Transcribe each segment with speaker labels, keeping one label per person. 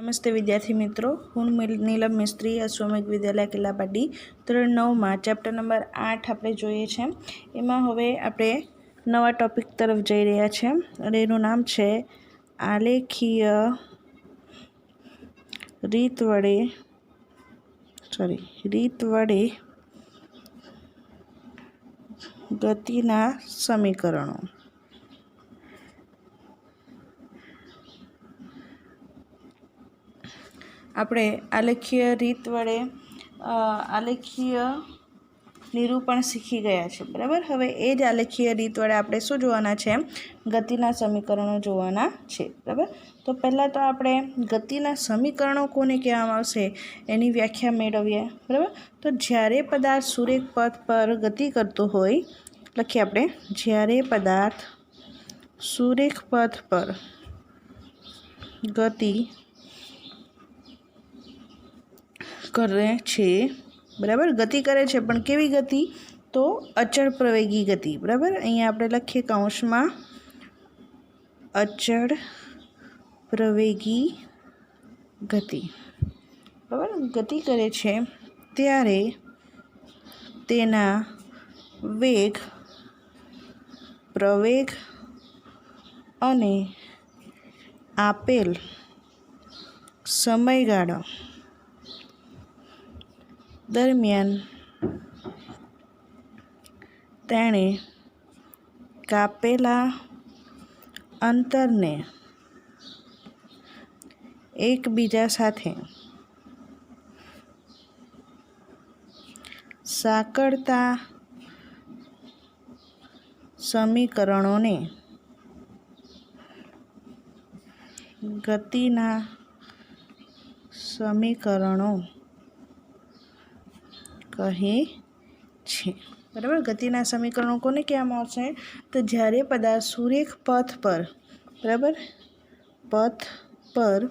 Speaker 1: નમસ્તે વિદ્યાર્થી મિત્રો, હું નીલમ મિસ્ત્રી, અશ્વમેઘ વિદ્યાલય કિલ્લાપાટી ધોરણ 9માં ચેપ્ટર નંબર 8 આપણે જોઈએ છે. એમાં હવે આપણે નવા ટૉપિક તરફ જઈ રહ્યા છે અને એનું નામ છે આલેખીય રીત વડે ગતિના સમીકરણો. આપણે આલેખીય રીત વડે આલેખીય નિરૂપણ શીખી ગયા છે, બરાબર. હવે એ જ આલેખીય રીત વડે આપણે શું જોવાના છે? ગતિના સમીકરણો જોવાના છે, બરાબર. તો પહેલાં તો આપણે ગતિના સમીકરણો કોને કહેવામાં આવશે એની વ્યાખ્યા મેળવીએ, બરાબર. તો જ્યારે પદાર્થ સુરેખ પથ પર ગતિ કરતો હોય, લખીએ આપણે, જ્યારે પદાર્થ સુરેખ પથ પર ગતિ કરે છે, બરાબર. ગતિ કરે છે, પણ કેવી ગતિ? તો અચળ પ્રવેગી ગતિ, બરાબર. અહીંયા આપણે લખીએ કૌંસમાં અચળ પ્રવેગી ગતિ, બરાબર. ગતિ કરે છે ત્યારે તેના વેગ, પ્રવેગ અને આપેલ સમયગાળા દરમિયાન તેણે કાપેલા અંતરને એકબીજા સાથે સાંકળતા સમીકરણોને ગતિના સમીકરણો કહે છે, બરાબર. ગતિના સમીકરણો કોને કહેવામાં આવશે? તો જ્યારે પદાર્થ સુરેખ પથ પર, બરાબર, પથ પર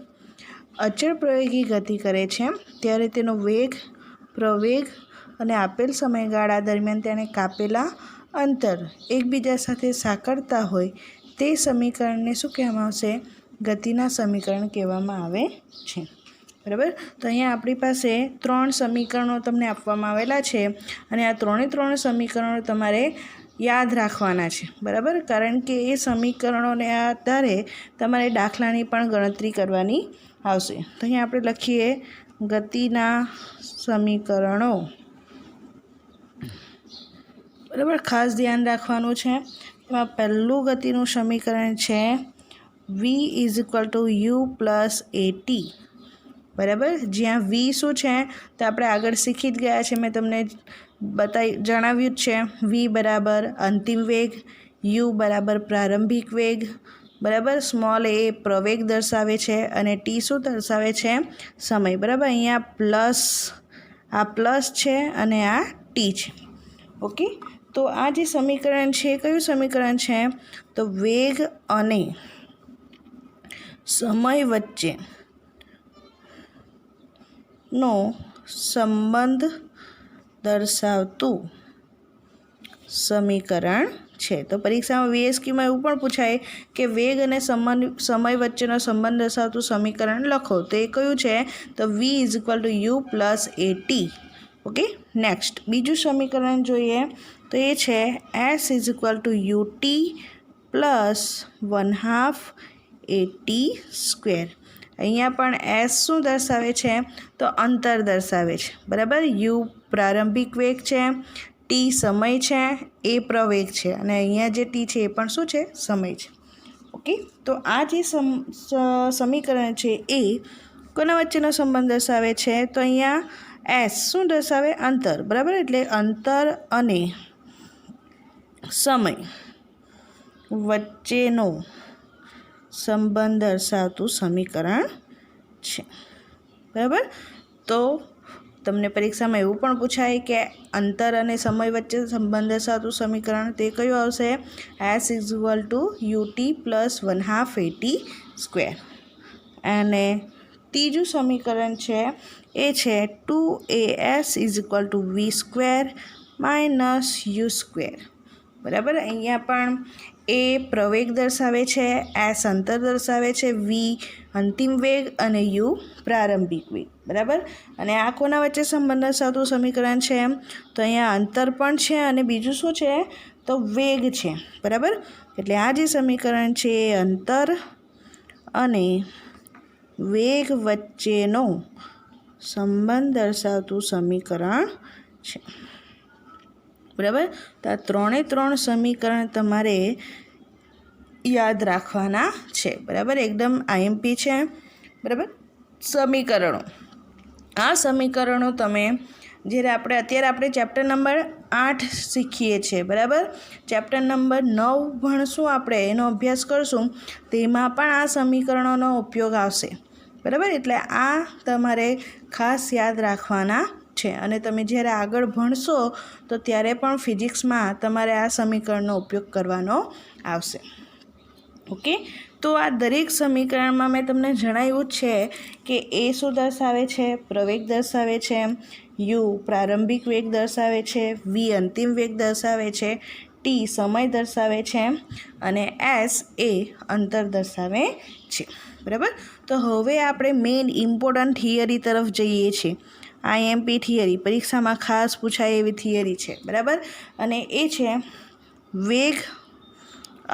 Speaker 1: અચળ પ્રવેગી ગતિ કરે છે ત્યારે તેનો વેગ, પ્રવેગ અને આપેલ સમયગાળા દરમિયાન તેણે કાપેલા અંતર એકબીજા સાથે સાંકળતા હોય તે સમીકરણને શું કહેવામાં આવશે? ગતિના સમીકરણ કહેવામાં આવે છે, બરાબર. તો અહીંયા આપણી પાસે 3 સમીકરણો તમને આપવામાં આવેલા છે અને આ 3 સમીકરણો તમારે યાદ રાખવાના છે, બરાબર. કારણ કે એ સમીકરણોને આધારે તમારે દાખલાની પણ ગણતરી કરવાની આવશે. તો અહીંયા આપણે લખીએ ગતિના સમીકરણો, બરાબર. ખાસ ધ્યાન રાખવાનું છે. એમાં પહેલું ગતિનું સમીકરણ છે v = u + at, બરાબર. જ્યાં v શું છે તો આપણે આગળ શીખી જ ગયા છે, મેં તમને જણાવ્યું જ છે. v બરાબર અંતિમ વેગ, u બરાબર પ્રારંભિક વેગ, બરાબર. સ્મોલ a પ્રવેગ દર્શાવે છે અને t શું દર્શાવે છે? સમય, બરાબર. અહીંયા આ પ્લસ છે અને આ t છે, ઓકે. તો આ જે સમીકરણ છે એ કયું સમીકરણ છે? તો વેગ અને સમય વચ્ચેનો સંબંધ દર્શાવતું સમીકરણ છે. તો પરીક્ષામાં VSQમાં એવું પણ પૂછાય કે વેગ અને સમય વચ્ચેનો સંબંધ દર્શાવતું સમીકરણ લખો, તો એ કયું છે? તો v = u + at, okay. Next બીજું સમીકરણ જોઈએ તો એ છે s = ut + 1/2 at². અહીંયા પણ s શું દર્શાવે છે? તો અંતર દર્શાવે છે, બરાબર. u પ્રારંભિક વેગ છે, t સમય છે, a પ્રવેગ છે અને અહીંયા જે t છે એ પણ શું છે? સમય છે, ઓકે. તો આ જે સમીકરણ છે એ કોના વચ્ચેનો સંબંધ દર્શાવે છે? તો અહીંયા s શું દર્શાવે? અંતર, બરાબર. એટલે અંતર અને સમય વચ્ચેનો સંબંધ દર્શાવતું સમીકરણ છે, બરાબર. તો તમને પરીક્ષામાં એવું પણ પૂછાય કે અંતર અને સમય વચ્ચે સંબંધ દર્શાવતું સમીકરણ તે કયું આવશે? s = ut + 1/2 at². અને ત્રીજું સમીકરણ છે એ છે 2as = v² - u², બરાબર. અહીંયા પણ એ પ્રવેગ દર્શાવે છે, એસ અંતર દર્શાવે છે, વી અંતિમ વેગ અને યુ પ્રારંભિક વેગ. બરાબર. અને આ કોના વચ્ચે સંબંધ દર્શાવતું સમીકરણ છે? તો અહીંયા અંતર પણ છે અને બીજું શું છે? તો વેગ છે. બરાબર. એટલે આ જે સમીકરણ છે એ અંતર અને વેગ વચ્ચેનો સંબંધ દર્શાવતું સમીકરણ છે. બરાબર. તો આ 3 સમીકરણ તમારે યાદ રાખવાના છે. બરાબર. એકદમ આઈએમપી છે. બરાબર. સમીકરણો, આ સમીકરણો તમે જ્યારે અત્યારે આપણે ચેપ્ટર નંબર 8 શીખીએ છીએ. બરાબર. ચેપ્ટર નંબર 9 ભણશું આપણે, એનો અભ્યાસ કરશું, તેમાં પણ આ સમીકરણોનો ઉપયોગ આવશે. બરાબર. એટલે આ તમારે ખાસ યાદ રાખવાના છે અને તમે જ્યારે આગળ ભણશો તો ત્યારે પણ ફિઝિક્સમાં તમારે આ સમીકરણનો ઉપયોગ કરવાનો આવશે. ઓકે. તો આ દરેક સમીકરણમાં મેં તમને જણાવ્યું જ છે કે એ શું દર્શાવે છે? પ્રવેગ દર્શાવે છે, યુ પ્રારંભિક વેગ દર્શાવે છે, વી અંતિમ વેગ દર્શાવે છે, ટી સમય દર્શાવે છે અને એસ એ અંતર દર્શાવે છે. બરાબર. તો હવે આપણે મેઇન ઇમ્પોર્ટન્ટ થિયરી તરફ જઈએ છીએ. આઈએમપી થિયરી પરીક્ષામાં ખાસ પૂછાય એવી થિયરી છે. બરાબર. અને એ છે વેગ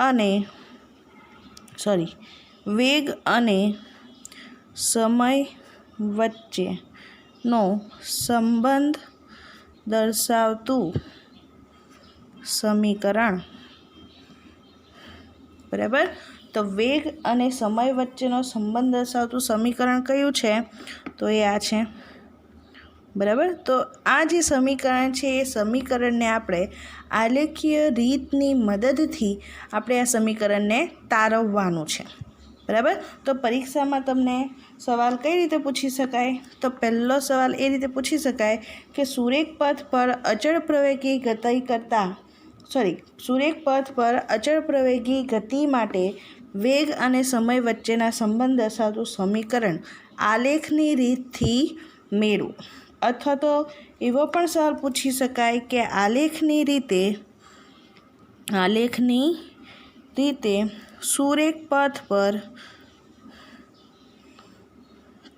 Speaker 1: અને સમય વચ્ચેનો સંબંધ દર્શાવતું સમીકરણ. બરાબર. તો વેગ અને સમય વચ્ચેનો સંબંધ દર્શાવતું સમીકરણ કયું છે? તો એ આ છે. બરાબર. તો આ જે સમીકરણ છે એ સમીકરણને આપણે આલેખીય રીતની મદદથી આપણે આ સમીકરણને તારવવાનું છે. બરાબર. તો પરીક્ષામાં તમને સવાલ કઈ રીતે પૂછી શકાય? તો પહેલો સવાલ એ રીતે પૂછી શકાય કે સુરેખ પથ પર અચળ પ્રવેગી ગતિ માટે વેગ અને સમય વચ્ચેના સંબંધ દર્શાવતું સમીકરણ આલેખની રીતથી મેળવો. અથવા તો એવો પણ સવાલ પૂછી શકાય કે આલેખની રીતે સુરેખ પથ પર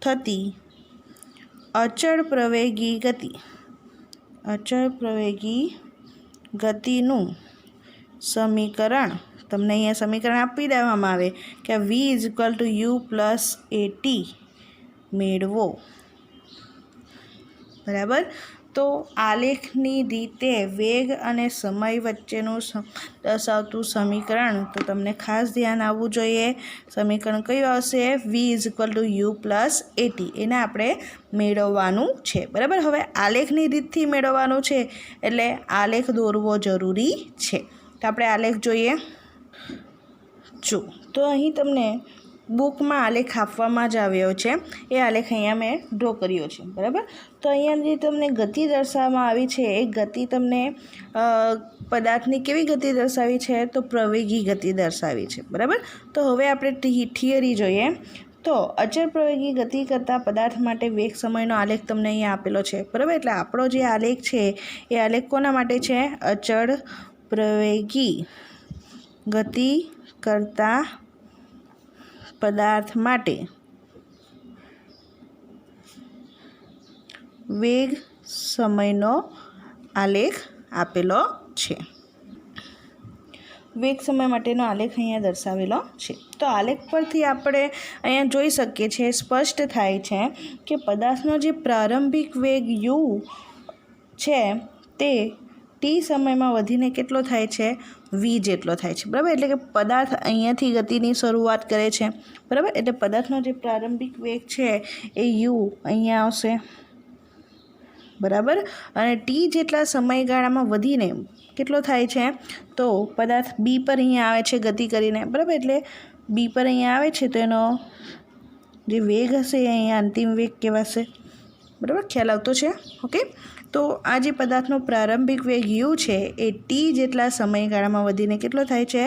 Speaker 1: થતી અચળ પ્રવેગી ગતિનું સમીકરણ. તમને અહીંયા સમીકરણ આપી દેવામાં આવે કે v = u + at મેળવો. બરાબર. તો આલેખની રીતે વેગ અને સમય વચ્ચેનું દર્શાવતું સમીકરણ, તો તમને ખાસ ધ્યાન આવવું જોઈએ. સમીકરણ કયું આવશે? v = u + at. એને આપણે મેળવવાનું છે. બરાબર. હવે આલેખની રીતથી મેળવવાનું છે એટલે આલેખ દોરવો જરૂરી છે. તો આપણે આલેખ જોઈએ. તો અહીં તમને બુકમાં આલેખ આપવામાં જ આવ્યો છે. એ આલેખ અહીંયા મેં ડ્રો કર્યો છે. બરાબર. તો અહીંયા જે તમને ગતિ દર્શાવવામાં આવી છે એ ગતિ તમને પદાર્થની કેવી ગતિ દર્શાવી છે? તો પ્રવેગી ગતિ દર્શાવી છે. બરાબર. તો હવે આપણે થિયરી જોઈએ. તો અચળ પ્રવેગી ગતિ કરતા પદાર્થ માટે વેગ સમયનો આલેખ તમને અહીંયા આપેલો છે. બરાબર. એટલે આપણો જે આલેખ છે એ આલેખ કોના માટે છે? અચળ પ્રવેગી ગતિ કરતા પદાર્થ માટે વેગ સમયનો આલેખ આપેલો છે. વેગ સમય માટેનો આલેખ અહીંયા દર્શાવેલો છે. તો આલેખ પરથી આપણે અહીંયા જોઈ શકીએ છીએ, સ્પષ્ટ થાય છે કે પદાર્થનો જે પ્રારંભિક વેગ u છે તે ટી સમયમાં વધીને કેટલો થાય છે? v જેટલો થાય છે. બરાબર. એટલે કે પદાર્થ અહીંયાથી ગતિની શરૂઆત કરે છે. બરાબર. એટલે પદાર્થનો જે પ્રારંભિક વેગ છે એ u અહીંયા આવશે. બરાબર. અને ટી જેટલા સમયગાળામાં વધીને કેટલો થાય છે? તો પદાર્થ બી પર અહીંયા આવે છે ગતિ કરીને. બરાબર. એટલે બી પર અહીંયા આવે છે તો એનો જે વેગ હશે એ અહીંયા અંતિમ વેગ કહેવાશે. બરાબર. ખ્યાલ આવતો છે? ઓકે. તો આ જે પદાર્થનો પ્રારંભિક વેગ u છે એ ટી જેટલા સમયગાળામાં વધીને કેટલો થાય છે?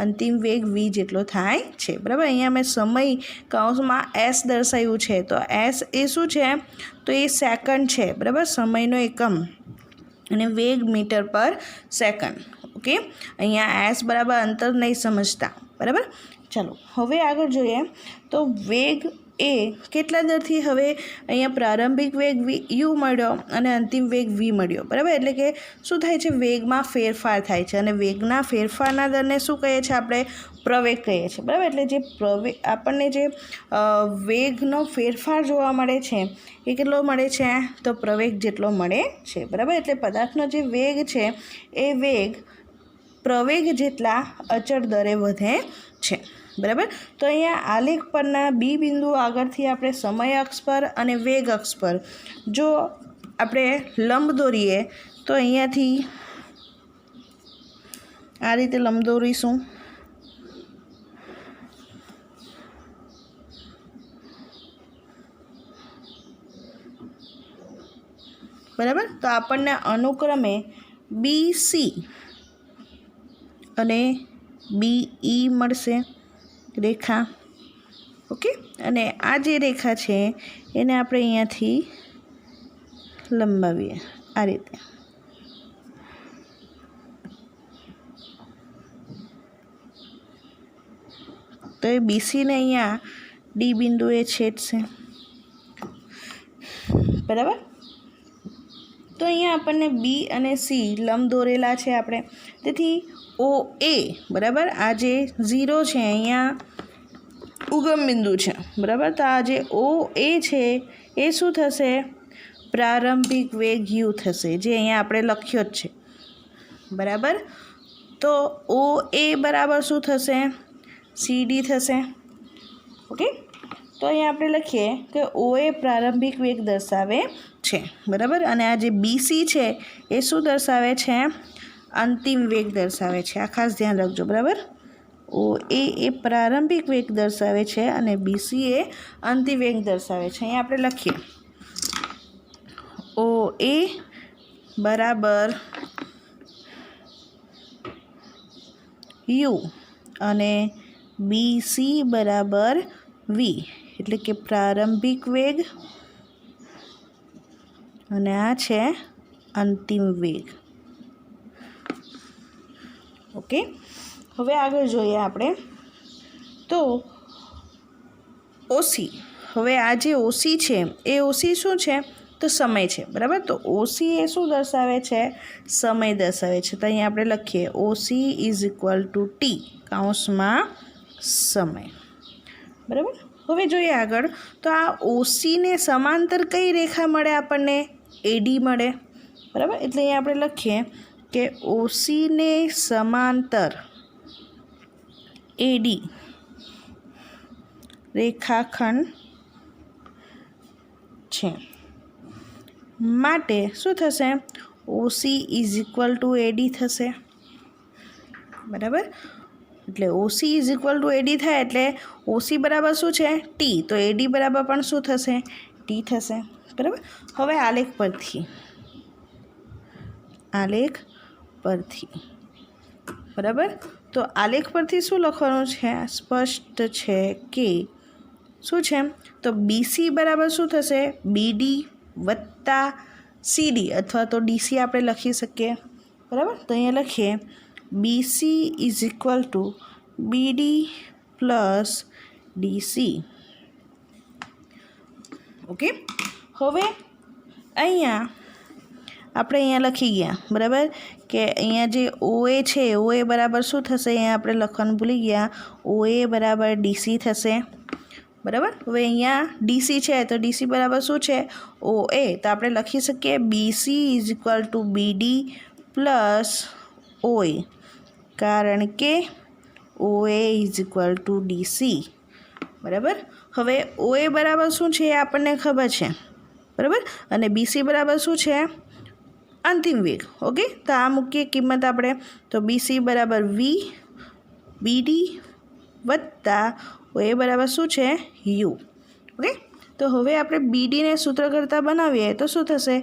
Speaker 1: અંતિમ વેગ v જેટલો થાય છે. બરાબર. અહીંયા મેં સમય કૌંસમાં s દર્શાવ્યું છે. તો s એ શું છે? તો એ સેકન્ડ છે. બરાબર. સમયનો એકમ અને વેગ મીટર પર સેકન્ડ. ओके, अहींया एस बराबर अंतर नहीं समझता, बराबर। चलो हवे आगळ जोईए तो वेग ए केटला दरथी हवे अहींया प्रारंभिक वेग यू मळ्यो अने अंतिम वेग वी मळ्यो, बराबर। एटले के शुं थाय छे, वेगमां फेरफार थाय छे अने वेगना फेरफाરના दरને શું કહીએ છીએ આપણે? પ્રવેગ કહીએ છીએ, બરાબર। એટલે જે પ્રવેગ આપણને જે વેગનો ફેરફાર જોવા મળે છે એ કેટલો મળે છે? તો પ્રવેગ જેટલો મળે છે, બરાબર। એટલે પદાર્થનો જે વેગ છે એ વેગ પ્રવેગ જેટલા અચળ દરે વધે છે, બરાબર। તો અહીંયા આલેખ પરના બી બિંદુ આગળથી આપણે સમય અક્ષ પર અને વેગ અક્ષ પર જો આપણે લંબ દોરીએ તો અહીંયાથી આ રીતે લંબ દોરીશું, બરાબર। તો આપણને અનુક્રમે BC અને BE મળશે રેખા, ઓકે। અને આ જે રેખા છે એને આપણે અહીંયાથી લંબાવીએ આ રીતે, તો એ BCને અહીંયા ડી બિંદુએ છેદશે, બરાબર। તો અહીંયા આપણને બી અને સી લંબ દોરેલા છે આપણે, તેથી ઓ એ, બરાબર, આ જે 0 છે અહીંયા ઉગમ બિંદુ છે, બરાબર। તો આ જે ઓ એ છે એ શું થશે? પ્રારંભિક વેગ યુ થશે, જે અહીંયા આપણે લખ્યો જ છે, બરાબર। તો ઓ એ બરાબર શું થશે? CD થશે, ઓકે। તો અહીંયા આપણે લખીએ કે ઓ એ પ્રારંભિક વેગ દર્શાવે છે, બરાબર। અને આ જે BC છે એ શું દર્શાવે છે? અંતિમ વેગ દર્શાવે છે, આ ખાસ ધ્યાન રાખજો, બરાબર। ઓ એ પ્રારંભિક વેગ દર્શાવે છે અને BC એ અંતિમ વેગ દર્શાવે છે। અહીંયા આપણે લખીએ ઓ એ બરાબર યુ અને BC બરાબર વી, એટલે કે પ્રારંભિક વેગ અને આ છે અંતિમ વેગ, ઓકે। હવે આગળ જોઈએ આપણે તો ઓસી। હવે આ જે ઓસી છે એ ઓસી શું છે? તો સમય છે, બરાબર। તો ઓસી એ શું દર્શાવે છે? સમય દર્શાવે છે। તો અહીંયા આપણે લખીએ ઓસી ઇઝ ઇક્વલ ટુ ટી કૌંસમાં સમય, બરાબર। હવે જોઈએ આગળ તો આ ઓસીને સમાંતર કઈ રેખા મળે આપણને? એડી મળે, બરાબર। એટલે અહીંયા આપણે લખીએ કે ઓસીને સમાંતર એડી રેખાખંડ છે માટે શું થશે? ઓસી ઇઝ ઇક્વલ ટુ એડી થશે, બરાબર। એટલે ઓસી ઇઝ ઇક્વલ ટુ એડી થાય એટલે ઓસી બરાબર શું છે? ટી, તો એડી બરાબર પણ શું થશે? ટી થશે, બરાબર। હવે આલેખ પરથી, બરાબર। તો આલેખ પરથી શું લખવાનું છે? સ્પષ્ટ છે કે શું છે? તો BC બરાબર શું થશે? BD વત્તા CD અથવા તો DC આપણે લખી શકીએ, બરાબર। તો અહીંયા લખીએ BC is equal to BD plus DC, okay. હવે અહીંયા આપણે અહીંયા લખી ગયા, બરાબર, કે અહીંયા જે OA છે OA બરાબર શું થશે? અહીંયા આપણે લખવાનું ભૂલી ગયા, OA બરાબર DC થશે, બરાબર। હવે અહીંયા DC છે તો DC બરાબર શું છે? OA, તો આપણે લખી શકીએ BC is equal to BD plus OA, કારણ કે OA is equal to DC, બરાબર। હવે OA બરાબર શું છે એ આપણને ખબર છે, બરાબર, અને BC બરાબર શું છે? અંતિમ વેગ, ઓકે। તો આ મૂકીએ કિંમત આપણે, તો BC બરાબર V BD વત્તા OA બરાબર શું છે? U, okay. તો હવે આપણે BDને સૂત્ર કરતાં બનાવીએ તો શું થશે?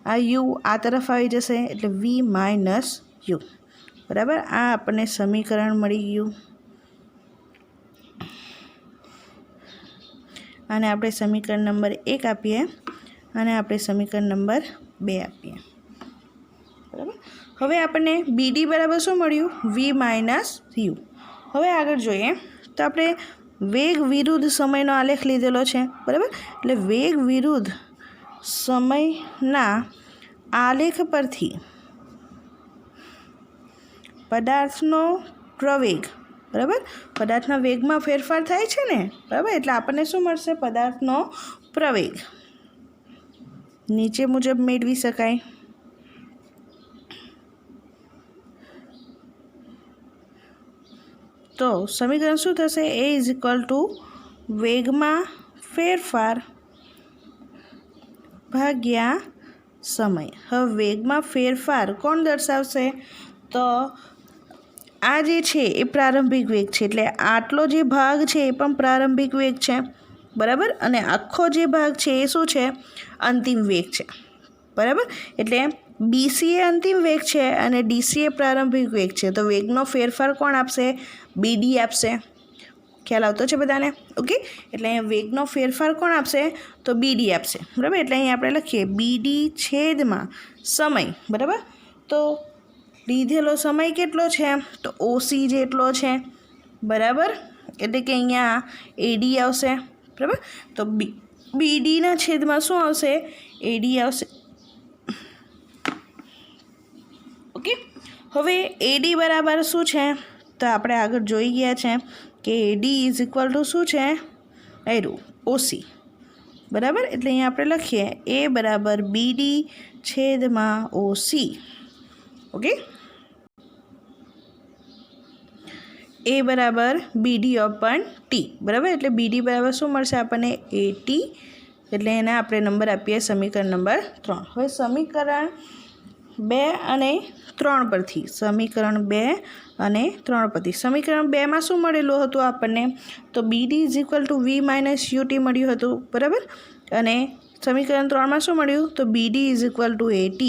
Speaker 1: આ U આ તરફ આવી જશે એટલે V માઇનસ U, બરાબર। આ આપણને સમીકરણ મળી ગયું, આને આપણે સમીકરણ નંબર 1 આપીએ અને આપણે સમીકરણ નંબર 2 આપીએ, બરાબર। હવે આપણને BD બરાબર શું મળ્યું? V minus you. હવે આગળ જોઈએ તો આપણે વેગ વિરુદ્ધ સમયનો આલેખ લીધેલો છે, બરાબર. એટલે વેગ વિરુદ્ધ સમયના આલેખ પરથી પદાર્થનો પ્રવેગ, બરાબર, પદાર્થના વેગમાં ફેરફાર થાય છે ને, બરાબર, એટલે આપણને શું મળશે? પદાર્થનો પ્રવેગ નીચે મુજબ મેળવી શકાય. તો સમીકરણ શું થશે? A ઇઝ ઇક્વલ ટુ વેગમાં ફેરફાર ભાગ્યા સમય. હવે વેગમાં ફેરફાર કોણ દર્શાવશે? તો આ જે છે એ પ્રારંભિક વેગ છે, એટલે આટલો જે ભાગ છે એ પણ પ્રારંભિક વેગ છે, બરાબર, અને આખો જે ભાગ છે એ શું છે? અંતિમ વેગ છે, બરાબર. એટલે BC એ અંતિમ વેગ છે અને DC એ પ્રારંભિક વેગ છે. તો વેગનો ફેરફાર કોણ આપશે? BD આપશે. ખ્યાલ આવતો છે બધાને? ઓકે. એટલે અહીંયા વેગનો ફેરફાર કોણ આપશે? તો BD આપશે, બરાબર. એટલે અહીં આપણે લખીએ BD છેદમાં સમય, બરાબર. તો લીધેલો સમય કેટલો છે? તો OC જેટલો છે, બરાબર. એટલે કે અહીંયા AD આવશે, બરાબર. તો BDના છેદમાં શું આવશે? AD આવશે. ઓકે. હવે AD બરાબર શું છે? તો આપણે આગળ જોઈ ગયા છે કે AD ઇઝ ઇક્વલ ટુ શું છે? OC, બરાબર. એટલે અહીંયા આપણે લખીએ A બરાબર BD છેદમાં OC. ઓકે. A બરાબર BD અપન T, બરાબર. એટલે BD બરાબર શું મળશે આપણને? AT. એટલે એને આપણે નંબર આપીએ સમીકરણ નંબર 3. હવે સમીકરણ 2 અને 3 પરથી, સમીકરણ 2 અને 3 પરથી, સમીકરણ 2માં શું મળેલું હતું આપણને? તો BD is equal to V minus UT મળ્યું હતું, બરાબર. અને સમીકરણ 3માં શું મળ્યું? તો BD is equal to AT,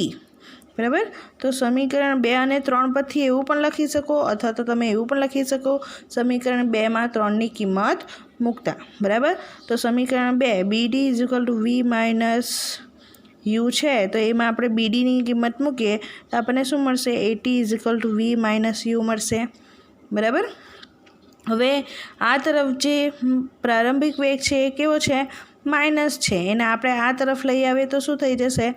Speaker 1: બરાબર. તો સમીકરણ 2 અને 3 પરથી એવું પણ લખી શકો, અથવા તો તમે એવું પણ લખી શકો સમીકરણ 2માં 3ની કિંમત મૂકતા, બરાબર. તો સમીકરણ 2 BD is equal to V minus you છે, તો એમાં આપણે BDની કિંમત મૂકીએ તો આપણને શું મળશે? AT is equal to V minus you મળશે, બરાબર. હવે આ તરફ જે પ્રારંભિક વેગ છે એ કેવો છે? માઇનસ છે. એને આપણે આ તરફ લઈ આવીએ તો શું થઈ જશે?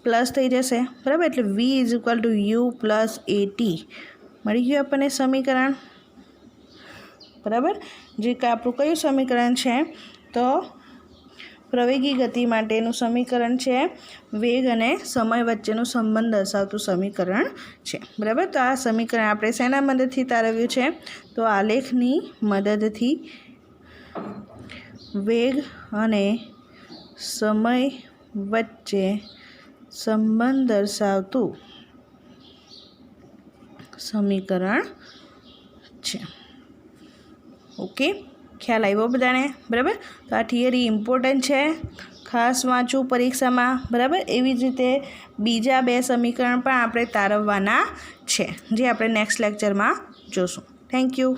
Speaker 1: પ્લસ થઈ જશે, બરાબર. એટલે V is equal to you plus AT મળી ગયું આપણને સમીકરણ, બરાબર. જે આપણું કયું સમીકરણ છે? તો પ્રવેગી ગતિ માટેનું સમીકરણ છે, વેગ અને સમય વચ્ચેનો સંબંધ દર્શાવતું સમીકરણ છે, બરાબર. તો આ સમીકરણ આપણે શેના મદદથી તારવ્યું છે? તો આલેખની મદદથી વેગ અને સમય વચ્ચે સંબંધ દર્શાવતું સમીકરણ છે. ઓકે. ખ્યાલ આવ્યો બધાને? બરાબર. તો આ થિયરી ઇમ્પોર્ટન્ટ છે, ખાસ વાંચવું પરીક્ષામાં, બરાબર. એવી જ રીતે બીજા 2 સમીકરણ પણ આપણે તારવવાના છે, જે આપણે નેક્સ્ટ લેક્ચરમાં જોશું. Thank you.